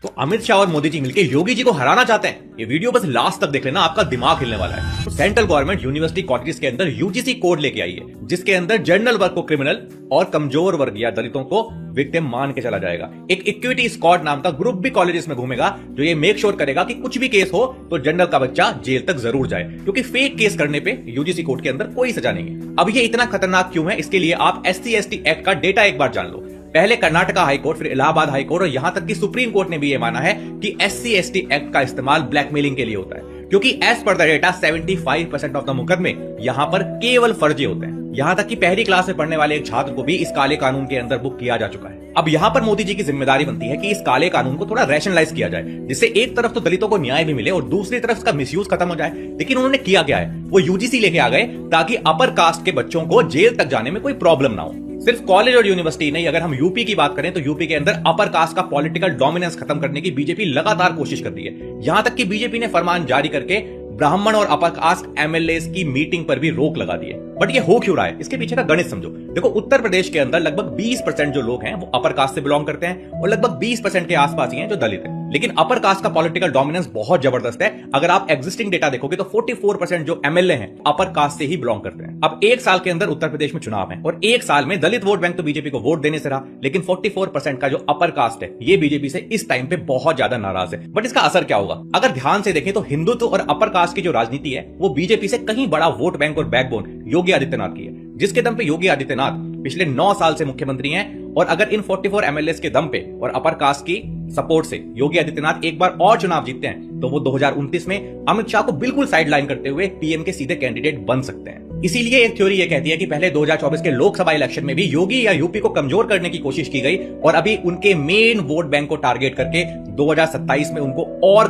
तो अमित शाह और मोदी जी मिलकर योगी जी को हराना चाहते हैं। ये वीडियो बस लास्ट तक देख लेना, आपका दिमाग हिलने वाला है। तो सेंट्रल गवर्नमेंट यूनिवर्सिटी कॉलेजेस के अंदर यूजीसी कोड लेके आई है, जिसके अंदर जनरल वर्ग को क्रिमिनल और कमजोर वर्ग या दलितों को विक्टिम मान के चला जाएगा। एक इक्विटी स्क्वाड नाम का ग्रुप भी कॉलेजेस में घूमेगा, जो ये मेक श्योर करेगा कि कुछ भी केस हो तो जनरल का बच्चा जेल तक जरूर जाए, क्योंकि फेक केस करने पे यूजीसी कोड के अंदर कोई सजा नहीं है। अब ये इतना खतरनाक क्यों है, इसके लिए आप SC/ST एक्ट का डेटा एक बार जान लो। पहले कर्नाटका हाईकोर्ट, फिर इलाहाबाद हाईकोर्ट और यहां तक कि सुप्रीम कोर्ट ने भी यह माना है कि SC/ST एक्ट का इस्तेमाल ब्लैकमेलिंग के लिए होता है, क्योंकि as per the data 75% of the मुकदमे यहां पर केवल फर्जी होते हैं। यहां तक कि पहली क्लास में पढ़ने वाले एक छात्र को भी इस काले कानून के अंदर बुक किया जा चुका है। अब यहां पर मोदी जी की जिम्मेदारी बनती है कि इस काले कानून को थोड़ा रैशनलाइज किया जाए, जिससे एक तरफ तो दलितों को न्याय भी मिले और दूसरी तरफ इसका मिसयूज खत्म हो जाए। लेकिन उन्होंने किया क्या है, वो यूजीसी लेके आ गए ताकि अपर कास्ट के बच्चों को जेल तक जाने में कोई प्रॉब्लम ना हो। सिर्फ कॉलेज और यूनिवर्सिटी नहीं, अगर हम यूपी की बात करें तो यूपी के अंदर अपर कास्ट का पॉलिटिकल डोमिनेंस खत्म करने की बीजेपी लगातार कोशिश कर रही है। यहां तक कि बीजेपी ने फरमान जारी करके ब्राह्मण और अपर कास्ट MLAs की मीटिंग पर भी रोक लगा दी है। बट ये हो क्यों रहा है, इसके पीछे का गणित समझो। देखो, उत्तर प्रदेश के अंदर लगभग 20% जो लोग हैं वो अपर कास्ट से बिलोंग करते हैं और लगभग 20% के आसपास ही हैं जो दलित हैं। लेकिन अपर कास्ट का पॉलिटिकल डोमिनेंस बहुत जबरदस्त है। अगर आप एग्जिस्टिंग डेटा देखोगे तो 44% जो MLA हैं अपर कास्ट से ही बिलोंग करते हैं। अब एक साल के अंदर उत्तर प्रदेश में चुनाव है और एक साल में दलित वोट बैंक तो बीजेपी को वोट देने से रहा, लेकिन 44% का जो अपर कास्ट है ये बीजेपी से इस टाइम पे बहुत ज्यादा नाराज है। बट इसका असर क्या होगा, अगर ध्यान से देखें तो हिंदुत्व और अपर कास्ट की जो राजनीति है वो बीजेपी से कहीं बड़ा वोट बैंक और बैकबोन योगी आदित्यनाथ की है, जिसके दम पे योगी आदित्यनाथ पिछले 9 साल से मुख्यमंत्री हैं। और अगर इन 44 MLAs के दम पे और अपर कास्ट की सपोर्ट से योगी आदित्यनाथ एक बार और चुनाव जीतते हैं तो वो 2029 में अमित शाह को बिल्कुल साइडलाइन करते हुए पीएम के सीधे कैंडिडेट बन सकते हैं। इसीलिए एक थ्योरी ये कहती है कि पहले 2024 के लोकसभा इलेक्शन में भी योगी या यूपी को कमजोर करने की कोशिश की गई और अभी उनके मेन वोट बैंक को टारगेट करके 2027 में उनको और